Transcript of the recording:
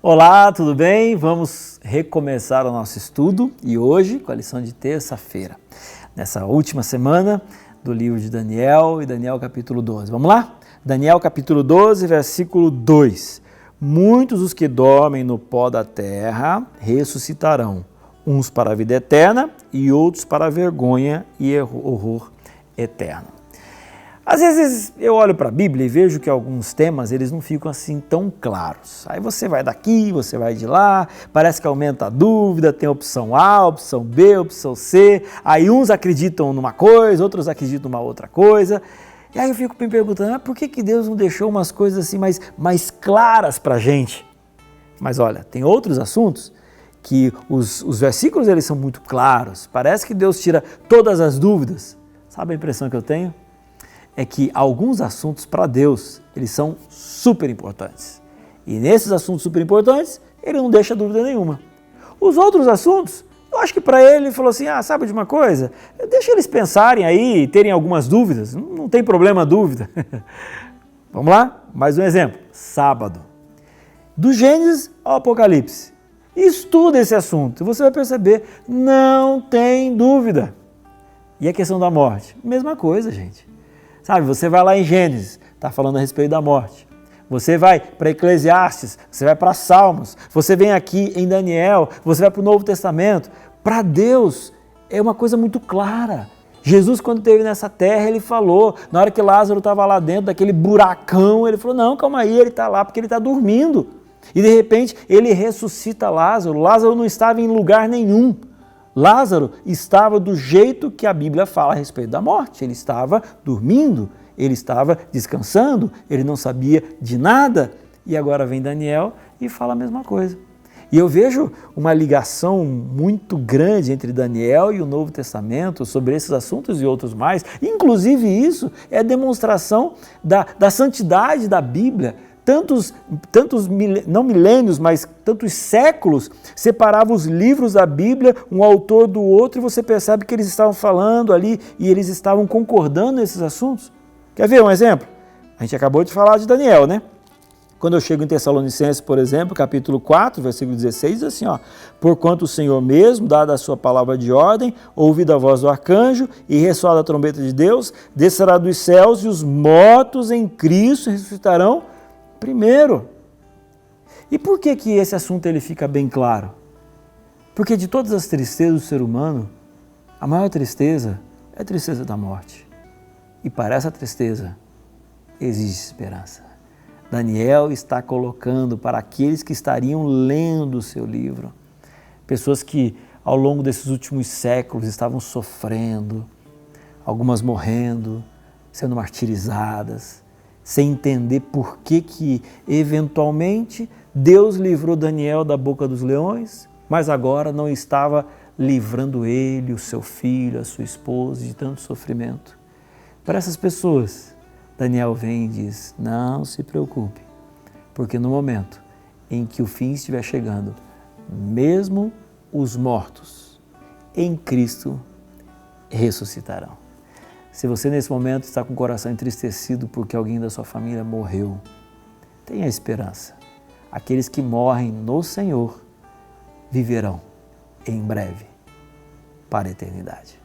Olá, tudo bem? Vamos recomeçar o nosso estudo e hoje com a lição de terça-feira, nessa última semana do livro de Daniel e Daniel capítulo 12. Vamos lá? Daniel capítulo 12, versículo 2. Muitos os que dormem no pó da terra ressuscitarão, uns para a vida eterna e outros para a vergonha e horror eterno. Às vezes eu olho para a Bíblia e vejo que alguns temas eles não ficam assim tão claros. Aí você vai daqui, você vai de lá, parece que aumenta a dúvida, tem opção A, opção B, opção C, aí uns acreditam numa coisa, outros acreditam numa outra coisa. E aí eu fico me perguntando, por que Deus não deixou umas coisas assim mais claras para a gente? Mas olha, tem outros assuntos que os versículos eles são muito claros, parece que Deus tira todas as dúvidas. Sabe a impressão que eu tenho? É que alguns assuntos para Deus, eles são super importantes. E nesses assuntos super importantes, ele não deixa dúvida nenhuma. Os outros assuntos, eu acho que para ele falou assim, sabe de uma coisa? Deixa eles pensarem aí, terem algumas dúvidas, não tem problema a dúvida. Vamos lá? Mais um exemplo, sábado. Do Gênesis ao Apocalipse. Estuda esse assunto e você vai perceber, não tem dúvida. E a questão da morte? Mesma coisa, gente. Sabe, você vai lá em Gênesis, está falando a respeito da morte. Você vai para Eclesiastes, você vai para Salmos, você vem aqui em Daniel, você vai para o Novo Testamento. Para Deus é uma coisa muito clara. Jesus, quando esteve nessa terra, ele falou, na hora que Lázaro estava lá dentro daquele buracão, ele falou, não, calma aí, ele está lá porque ele está dormindo. E de repente ele ressuscita Lázaro. Lázaro não estava em lugar nenhum. Lázaro estava do jeito que a Bíblia fala a respeito da morte. Ele estava dormindo, ele estava descansando, ele não sabia de nada. E agora vem Daniel e fala a mesma coisa. E eu vejo uma ligação muito grande entre Daniel e o Novo Testamento sobre esses assuntos e outros mais. Inclusive isso é demonstração da santidade da Bíblia. Tantos, não milênios, mas tantos séculos separavam os livros da Bíblia, um autor do outro, e você percebe que eles estavam falando ali e eles estavam concordando nesses assuntos. Quer ver um exemplo? A gente acabou de falar de Daniel, né? Quando eu chego em Tessalonicenses, por exemplo, capítulo 4, versículo 16, diz assim, porquanto o Senhor mesmo, dada a sua palavra de ordem, ouvida a voz do arcanjo e ressoada a trombeta de Deus, descerá dos céus e os mortos em Cristo ressuscitarão primeiro. E por que esse assunto ele fica bem claro? Porque de todas as tristezas do ser humano, a maior tristeza é a tristeza da morte. E para essa tristeza existe esperança. Daniel está colocando para aqueles que estariam lendo o seu livro, pessoas que ao longo desses últimos séculos estavam sofrendo, algumas morrendo, sendo martirizadas, sem entender por que eventualmente Deus livrou Daniel da boca dos leões, mas agora não estava livrando ele, o seu filho, a sua esposa de tanto sofrimento. Para essas pessoas, Daniel vem e diz, não se preocupe, porque no momento em que o fim estiver chegando, mesmo os mortos em Cristo ressuscitarão. Se você nesse momento está com o coração entristecido porque alguém da sua família morreu, tenha esperança. Aqueles que morrem no Senhor viverão em breve para a eternidade.